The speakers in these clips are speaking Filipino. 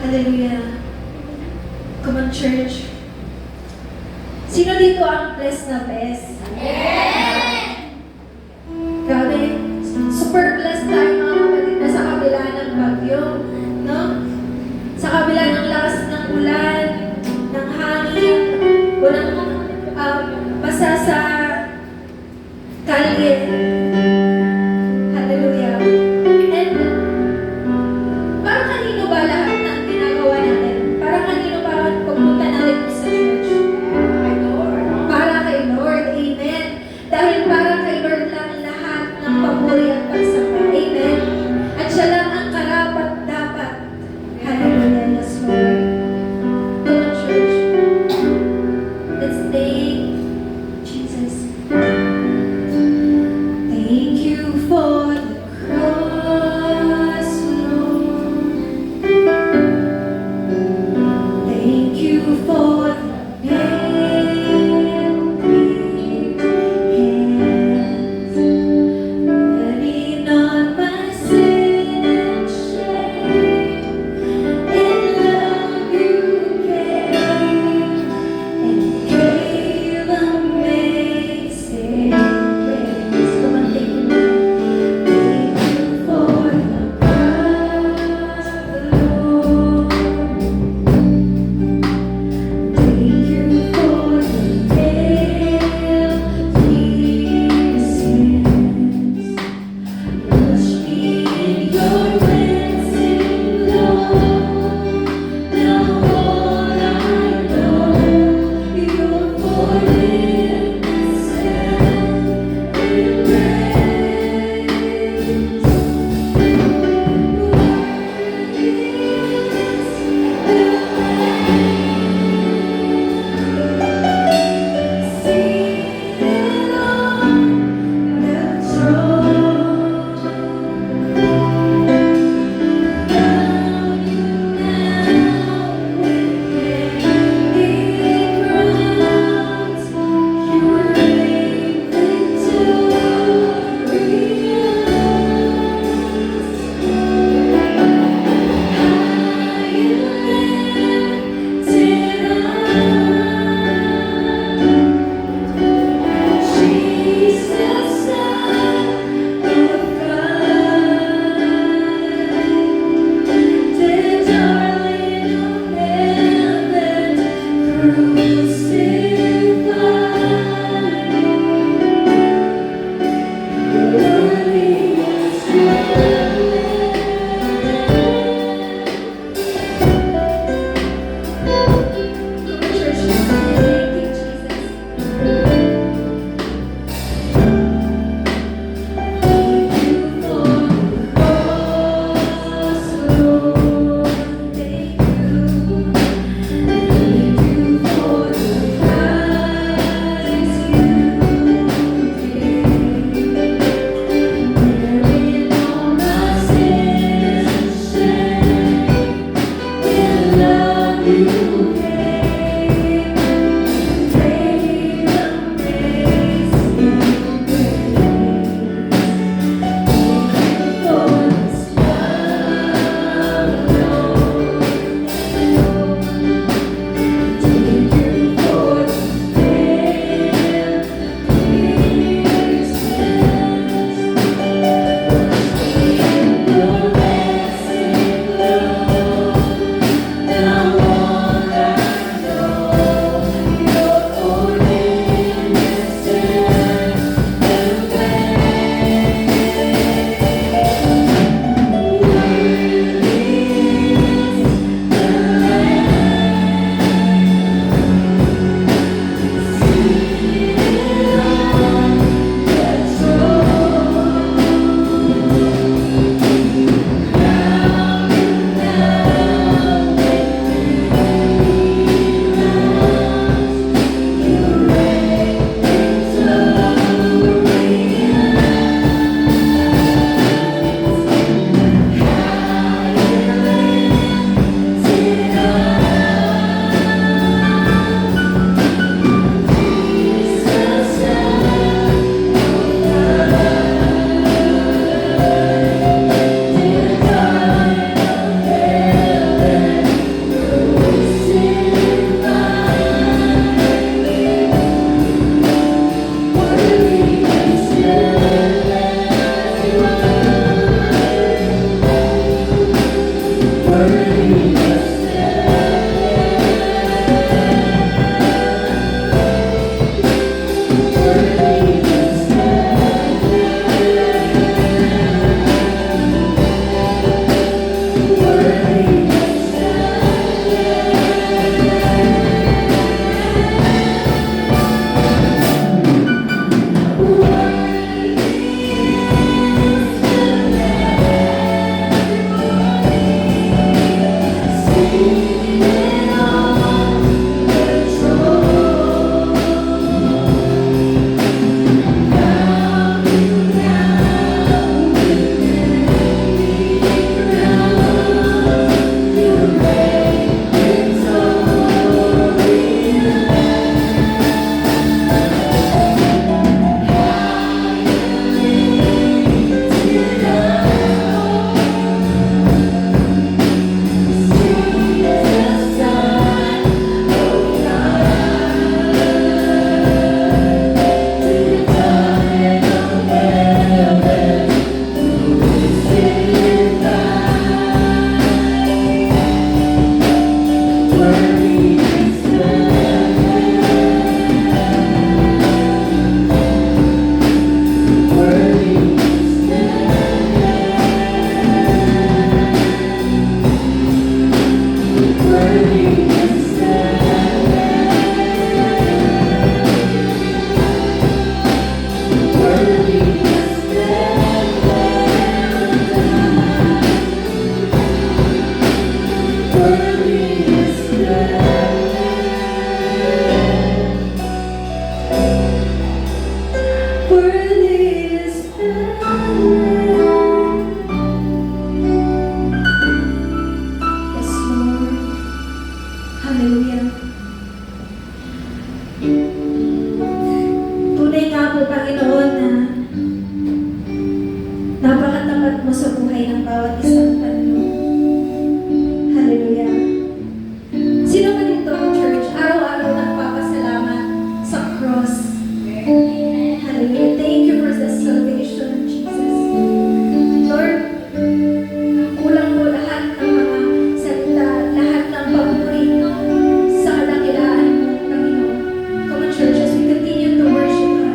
Hallelujah. Come on, church. Sino dito ang blessed na blessed? Grabe, super blessed tayo mga kapatid na sa kabila ng bagyo, no? Sa kabila ng lakas ng ulan, ng hangin, walang basa sa kalye. Hallelujah. And parang kanino ba lahat ng ginagawa natin? Parang kanino ba pagpunta natin sa church? Para kay Lord. Amen. Dahil Tunay nga po, Panginoon, na napakatapat mo sa buhay ng bawat isang tanyo. Hallelujah. Sino man ito, church, araw-araw nagpapasalamat sa cross. Hallelujah. Thank you for the salvation of Jesus. Lord, kulang po lahat ng mga salita, lahat ng papuri sa kadakilaan mo, Panginoon. Come on, church, as we continue to worship God.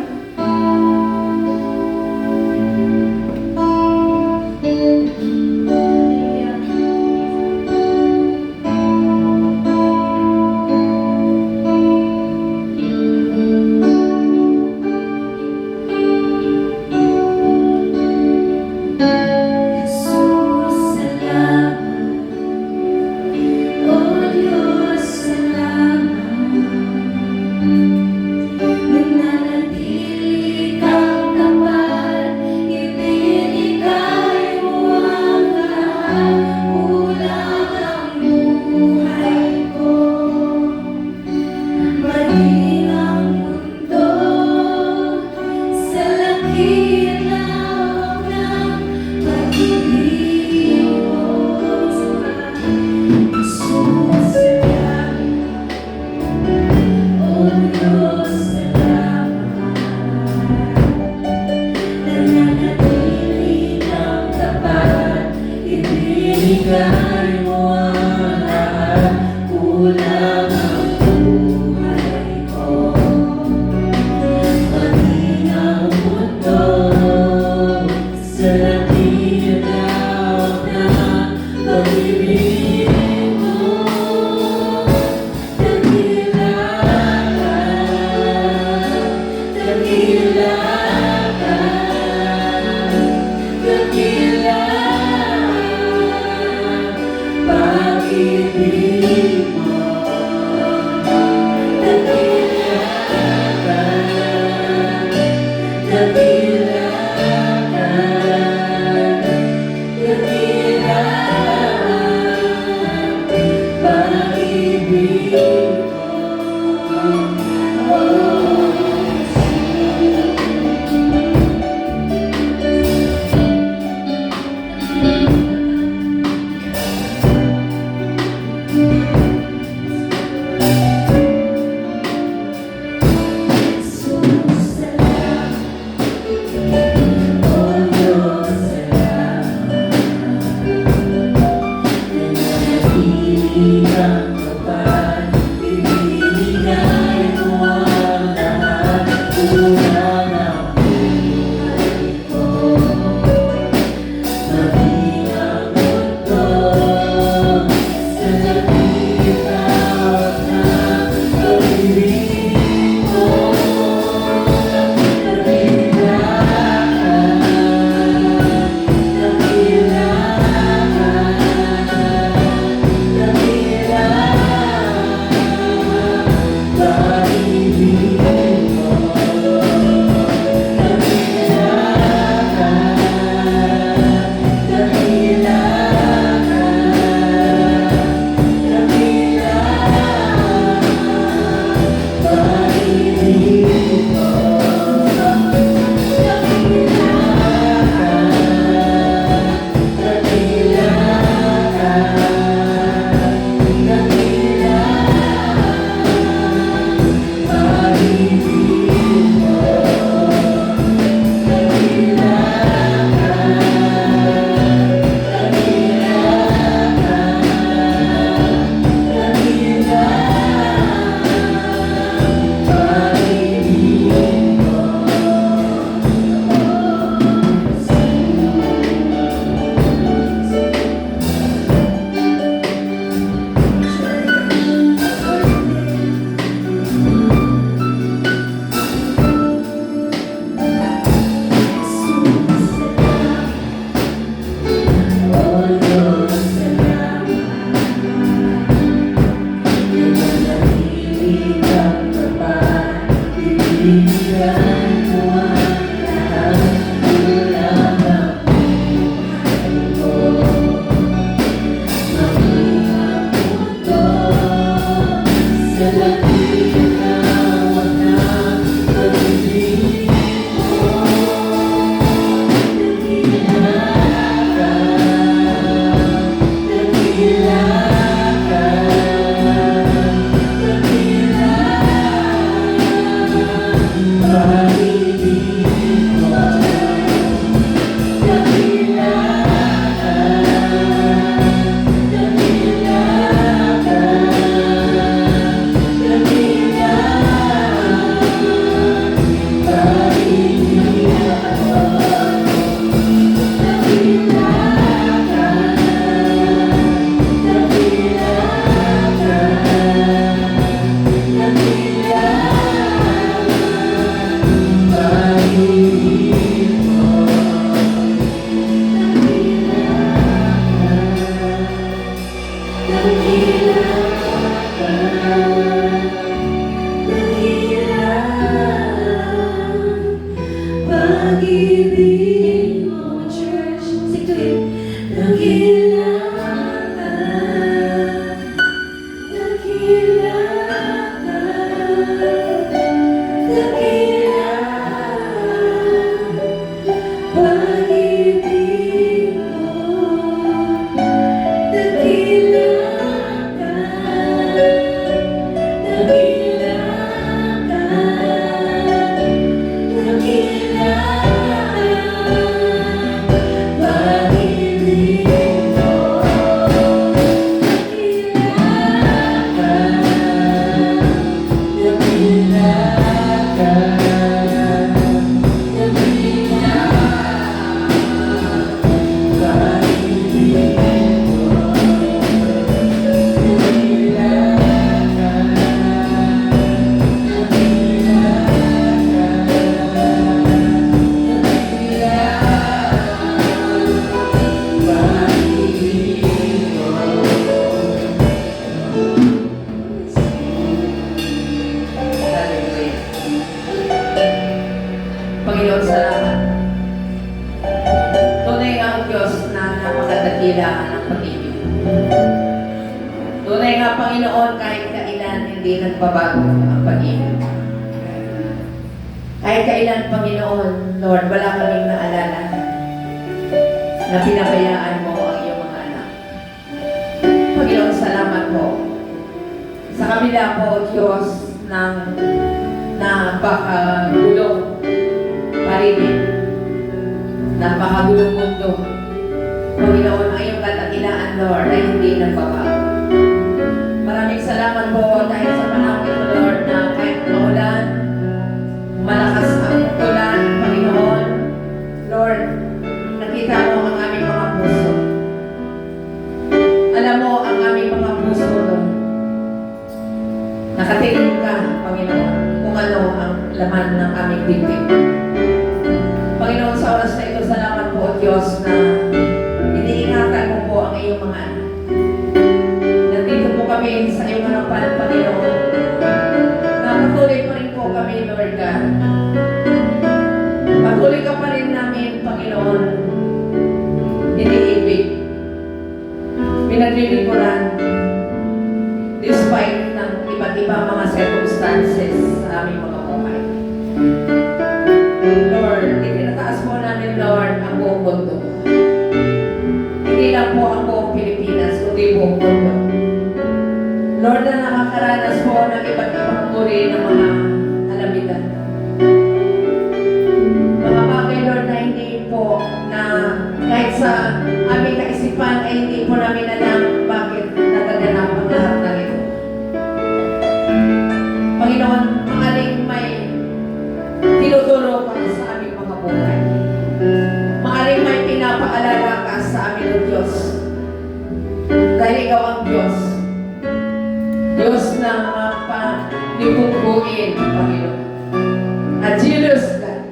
Tunay nga, Panginoon, kahit kailan hindi nagbabago ang pag-ibig. Kahit kailan, Panginoon, Lord, wala kaming naalala na pinabayaan mo ang iyong mga anak. Panginoon, salamat po. Sa kabila po, Diyos, ng napakagulong paligid, napakagulong mundo. Panginoon, ang iyong katakilaan, Lord, ay hindi nagbabago. Maraming salamat po dahil sa panahon ito, Lord, na kahit maulan, malakas ang ulan, Panginoon, Lord, nakita mo ang aming mga puso. Alam mo ang aming mga puso, Lord. Nakatingin ka, Panginoon, kung ano ang laman ng aming dibdib. Panginoon, sa oras na ito, salamat po, Diyos, na iniingatan mo po ang iyong mga anak. Nandito po kami sa iyong harapan, Panginoon. Patuloy pa rin po kami, Lord God. Patuloy ka pa rin namin, Panginoon, iniibig, pinaglilingkuran, despite ng iba't ibang mga circumstances sa aming mga buhay. Lord, itinataas po namin, Lord, ang buong mundo. Hindi lang po ang buong Pilipinas, kundi buong mundo. Lord, na nakakaranas po ng iba't ibang uri ng mga kalamidad. Mga bagay, Lord, na hindi po na kahit sa aming kaisipan ay hindi po namin alam bakit nagaganap ang lahat ng ito. Panginoon, maaring may tinuturo ka sa aming mga buhay. Maaring may pinapaalala ka sa amin ng Diyos. Dahil ikaw ang Diyos. Diyos na mapanipuguin, Panginoon. At Jesus ka.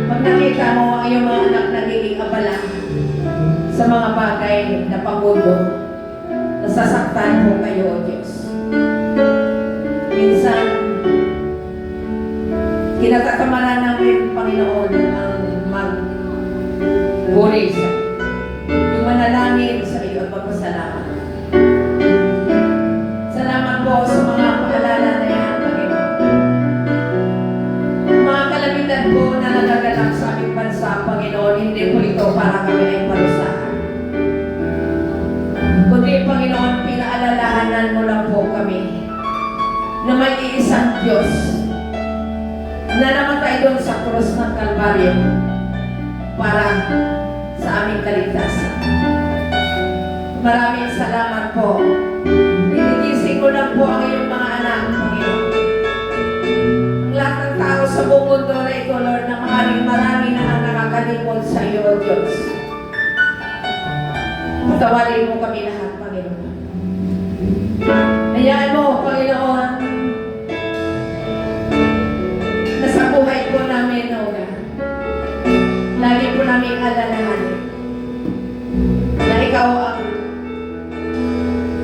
Pag nakita mo ang iyong mga anak nagiging abala sa mga bagay na pangmundo, nasasaktan mo kayo, O Diyos. Minsan, kinatatamaran namin, Panginoon, ang mag-worry sa yung manalangin sa iyo at magpasalamat. Salamat po sa mga paalala na yan, Panginoon. Mga kalamidad po na nagaganap sa aming bansa, Panginoon, hindi po ito para kami ay parusahan. Kundi, Panginoon, pinaalalahanan mo lang po kami na may iisang Diyos na namatay doon sa krus ng Kalbaryo para sa aming kaligtasan. Maraming salamat po. Inigising ko lang po ang iyong mga anak, Panginoon. Ang lahat ng tao sa buong mundo na ito, Lord, na marami na ang nakakalimot sa iyo, Diyos. Patawarin mo kami lahat, Panginoon. Hayaan mo, Panginoon, na sa buhay po namin, O God, lagi po namin alalahanin na ikaw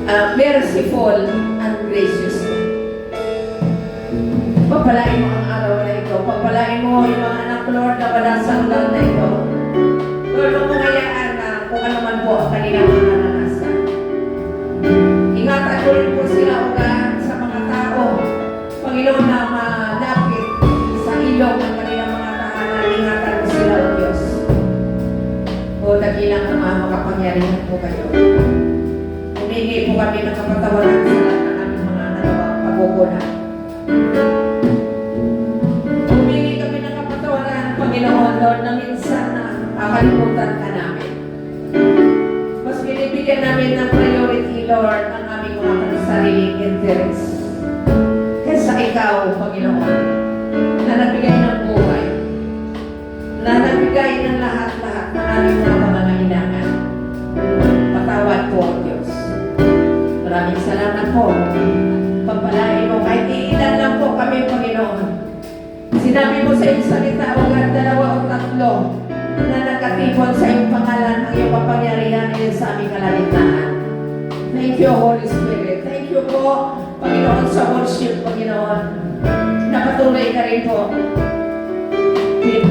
ang merciful and gracious. Pagpalain mo ang araw na ito. Pagpalain mo yung mga anak, Lord, na wala sa ulan na ito. Lord, huwag mong hayaan na kung ano man po ang kanilang mga naranasan. Ingatan ko rin po sila, O God, sa mga tao, Panginoon, na malapit sa ilog ng kanilang mga tahanan. Ingatan mo sila, O Diyos. O dakilang Ama, makapangyarihan po kayo. Humingi po kami ng kapatawaran sa lahat ng aming mga nagawang pagkukulang. Humingi kami ng kapatawaran, Panginoon, Lord, na minsan na kakalimutan ka namin. Mas binibigyan namin ng priority, Lord, ang aming mga sariling interest. Kaysa ikaw, Panginoon, na nagbigay ng buhay, na nagbigay ng lahat-lahat ng aming mga pangangailangan. Patawad po, Diyos. Maraming salamat po. Pagpalain mo, kahit iilan lang po kami, Panginoon. Sinabi mo sa iyong salita, O God, 2 o 3 na nagkatipon sa iyong pangalan ang iyong kapangyarihan ngayon sa aming kalagitnaan. Thank you, Holy Spirit. Thank you po, Panginoon, sa worship, Panginoon. Napatuloy ka rin po.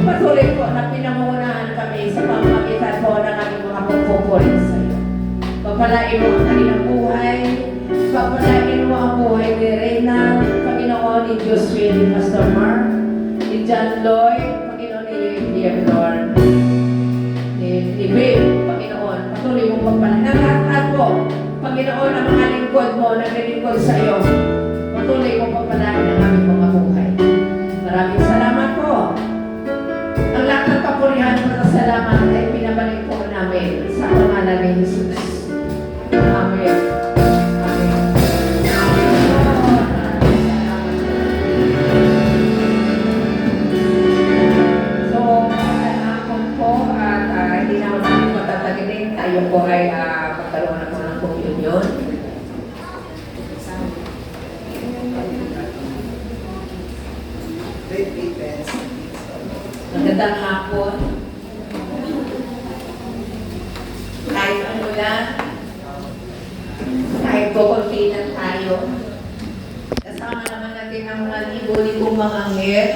Patuloy po na pinamunahan kami sa pamamagitan po ng aming mga pagpupulit sa iyo. Pagpalain mo ang kanilang buhay. Pagpalain mo ang buhay ni Reyna, Panginoon, ni Josephine, ni Pastor Mark, ni John Lloyd, Panginoon, ni Lord, ni Bill, Panginoon. Patuloy mong pagpalain. Ang lahat po, Panginoon, ang mga lingkod mo, naglilingkod sa iyo. Patuloy mong pagpalain ang aming mga buhay. Maraming salamat po. Ang lahat ng papurihan at salamat ay pinabalik po namin sa pangalan ni Jesus. Amen. Amen. So, hapon po at hindi naman namin matatagilin. Tayo po ay magkaroon na po ng communion. Magandang hapon. Kahit ano lang, kahit kukunti lang tayo, kasama naman natin ang mga libo-libong mga anghel.